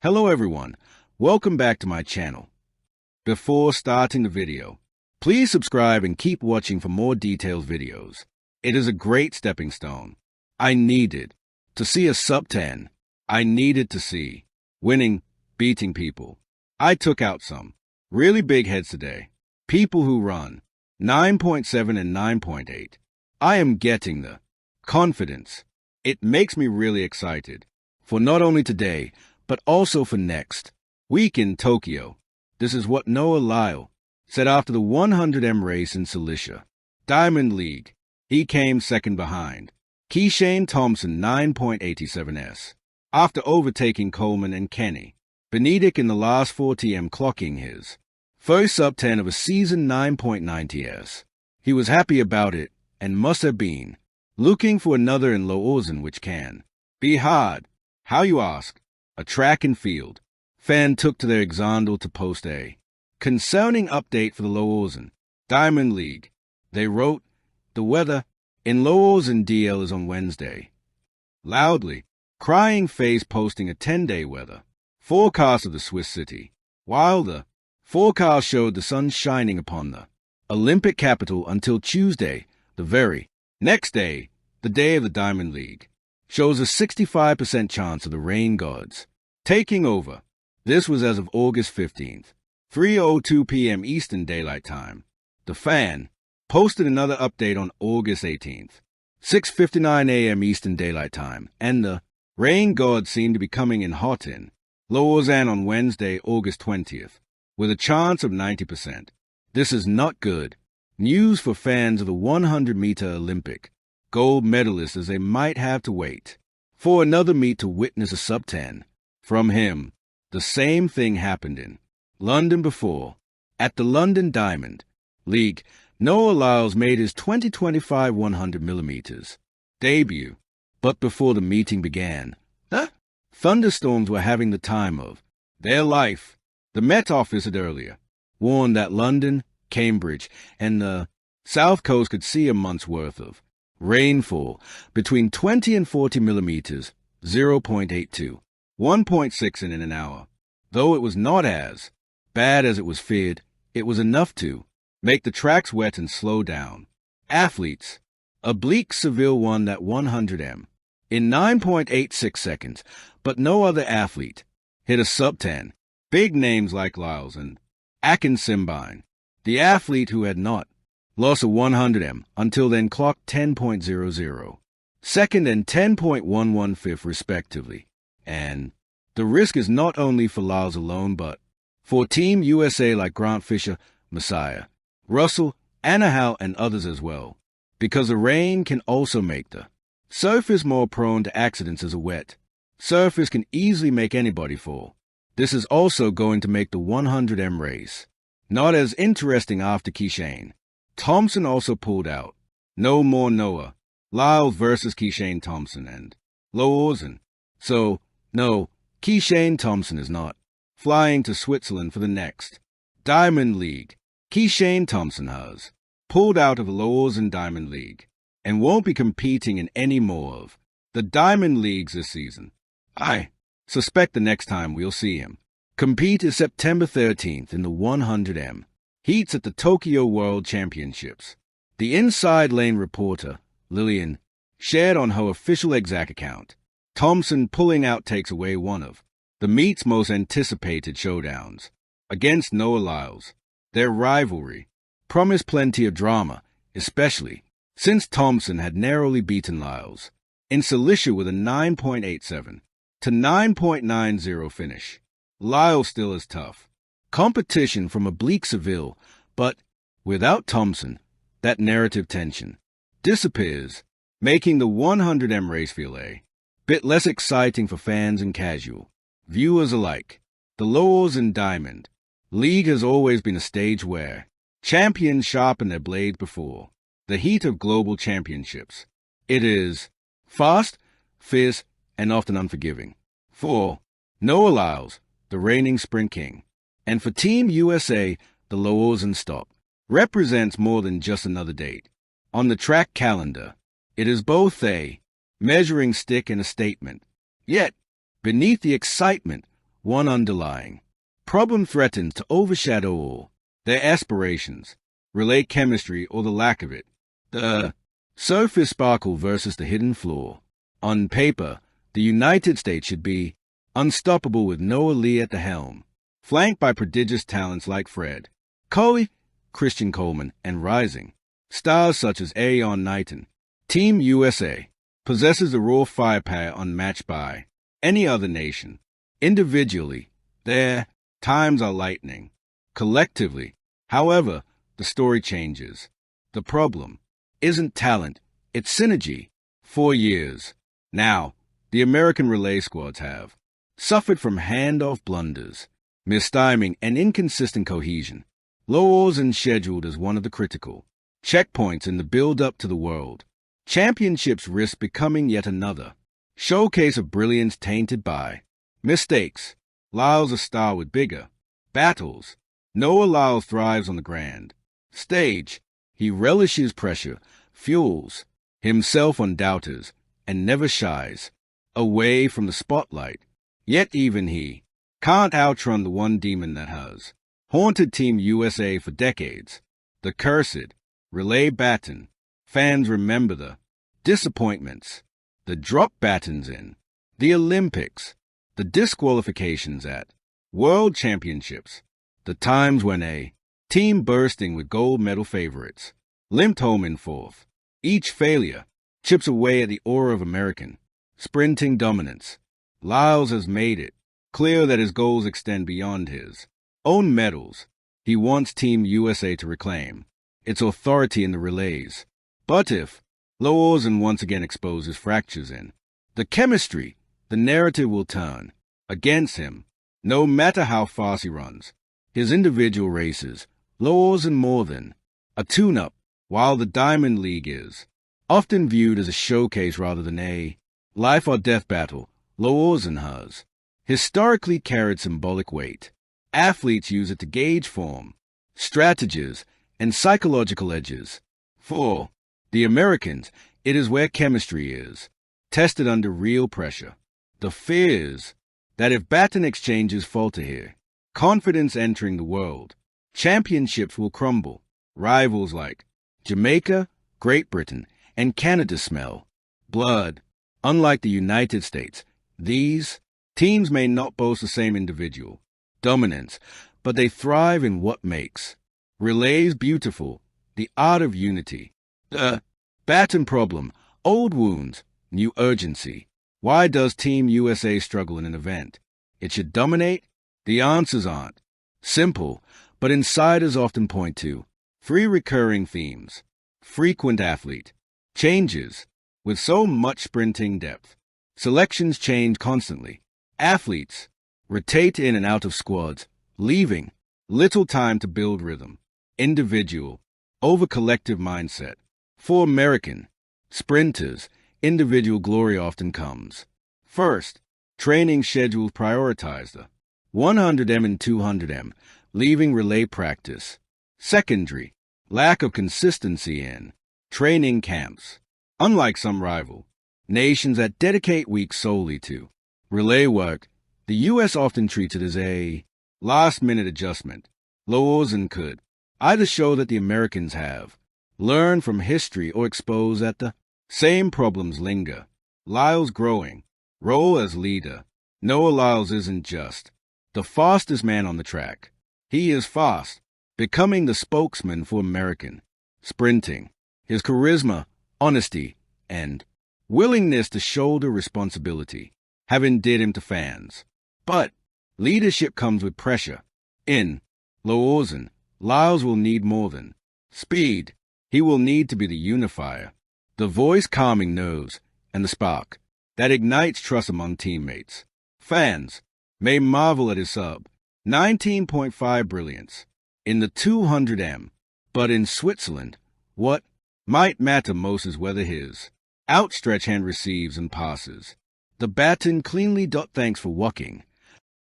Hello everyone, welcome back to my channel. Before starting the video, please subscribe and keep watching for more detailed videos. It is a great stepping stone. I needed to see a sub 10. I needed to see winning, beating people. I took out some really big heads today. People who run 9.7 and 9.8. I am getting the confidence. It makes me really excited for not only today, but also for next week in Tokyo. This is what Noah Lyles said after the 100m race in Cilicia Diamond League. He came second behind Keishane Thompson 9.87s after overtaking Coleman and Kenny Benedict in the last 40m, clocking his first sub 10 of a season 9.90s. He was happy about it and must have been looking for another in Lausanne, which can be hard. How, you ask? A track and field fan took to their Exandel to post a concerning update for the Lausanne Diamond League. They wrote, "The weather in Lausanne DL is on Wednesday." Loudly, crying face posting a 10-day weather forecast of the Swiss city, while the forecast showed the sun shining upon the Olympic capital until Tuesday. The very next day, the day of the Diamond League, shows a 65% chance of the rain gods taking over. This was as of August 15th, 3:02 p.m. Eastern Daylight Time. The fan posted another update on August 18th, 6:59 a.m. Eastern Daylight Time, and the rain gods seemed to be coming in hot in Lausanne on Wednesday, August 20th, with a chance of 90%. This is not good news for fans of the 100-meter Olympic gold medalists, as they might have to wait for another meet to witness a sub 10 from him. The same thing happened in London before. At the London Diamond League, Noah Lyles made his 2025 100mm debut, but before the meeting began, the thunderstorms were having the time of their life. The Met Office had earlier warned that London, Cambridge, and the South Coast could see a month's worth of rainfall between 20 and 40 millimeters, 0.82, 1.6 in an hour. Though it was not as bad as it was feared, it was enough to make the tracks wet and slow down athletes. Oblique Seville won that 100m in 9.86 seconds, but no other athlete hit a sub 10. Big names like Lyles and Akin Simbine, the athlete who had not lost a 100m until then, clocked 10.00 second and 10.11 fifth respectively. And the risk is not only for Lyles alone, but for Team USA like Grant Fisher, Messiah, Russell, Anahal, and others as well, because the rain can also make the surface more prone to accidents, as a wet surface can easily make anybody fall. This is also going to make the 100m race not as interesting after Keishane Thompson also pulled out. No more Noah Lyles versus Keishane Thompson and Lausanne. So, no, Keishane Thompson is not flying to Switzerland for the next Diamond League. Keishane Thompson has pulled out of the Lausanne Diamond League and won't be competing in any more of the Diamond Leagues this season. I suspect the next time we'll see him compete is September 13th in the 100m heats at the Tokyo World Championships. The Inside Lane reporter, Lillian, shared on her official exact account. Thompson pulling out takes away one of the meet's most anticipated showdowns against Noah Lyles. Their rivalry promised plenty of drama, especially since Thompson had narrowly beaten Lyles in Cilicia with a 9.87 to 9.90 finish. Lyles still is tough competition from Oblique Seville, but without Thompson, that narrative tension disappears, making the 100m race feel a bit less exciting for fans and casual viewers alike. The Lausanne Diamond League has always been a stage where champions sharpen their blades before the heat of global championships. It is fast, fierce, and often unforgiving. For Noah Lyles, the reigning sprint king, and for Team USA, the Lausanne stop represents more than just another date on the track calendar. It is both a measuring stick and a statement. Yet, beneath the excitement one underlying problem threatens to overshadow all their aspirations, relay chemistry or the lack of it. The surface sparkle versus the hidden flaw. On paper, the United States should be unstoppable with Noah Lee at the helm, flanked by prodigious talents like Fred, Curry, Christian Coleman, and rising stars such as Aeon Knighton. Team USA possesses the raw firepower unmatched by any other nation. Individually, their times are lightning. Collectively, however, the story changes. The problem isn't talent, it's synergy. 4 years now, the American relay squads have suffered from handoff blunders, mistiming, and inconsistent cohesion. Lausanne scheduled as one of the critical checkpoints in the build-up to the World Championships risk becoming yet another showcase of brilliance tainted by mistakes. Lyles a star with bigger battles. Noah Lyles thrives on the grand stage. He relishes pressure, fuels himself on doubters, and never shies away from the spotlight. Yet even he can't outrun the one demon that has haunted Team USA for decades. The cursed relay baton. Fans remember the disappointments, the drop batons in the Olympics, the disqualifications at World Championships, the times when a team bursting with gold medal favorites limped home in fourth. Each failure chips away at the aura of American sprinting dominance. Lyles has made it clear that his goals extend beyond his own medals. He wants Team USA to reclaim its authority in the relays. But if Lausanne once again exposes fractures in the chemistry, the narrative will turn against him. No matter how fast he runs his individual races, Lausanne more than a tune-up, while the Diamond League is often viewed as a showcase rather than a life or death battle. Lausanne has historically carried symbolic weight. Athletes use it to gauge form, strategies, and psychological edges. For the Americans, it is where chemistry is tested under real pressure. The fear is that if baton exchanges falter here, confidence entering the World Championships will crumble. Rivals like Jamaica, Great Britain, and Canada smell blood. Unlike the United States, these teams may not boast the same individual dominance, but they thrive in what makes relays beautiful, the art of unity. The baton problem, old wounds, new urgency. Why does Team USA struggle in an event it should dominate? The answers aren't simple, but insiders often point to 3 recurring themes. Frequent athlete changes. With so much sprinting depth, selections change constantly. Athletes rotate in and out of squads, leaving little time to build rhythm. Individual over collective mindset. For American sprinters, individual glory often comes first. Training schedules prioritize the 100m and 200m, leaving relay practice secondary. Lack of consistency in training camps. Unlike some rival nations that dedicate weeks solely to relay work, the U.S. often treats it as a last-minute adjustment. Lausanne could either show that the Americans have learned from history or expose that the same problems linger. Lyles' growing role as leader. Noah Lyles isn't just the fastest man on the track. He is fast, becoming the spokesman for American sprinting. His charisma, honesty, and willingness to shoulder responsibility have endeared him to fans. But leadership comes with pressure. In Lausanne, Lyles will need more than speed. He will need to be the unifier, the voice calming nerves, and the spark that ignites trust among teammates. Fans may marvel at his sub 19.5 brilliance in the 200m, but in Switzerland, what might matter most is whether his outstretched hand receives and passes the baton cleanly. Thanks for watching.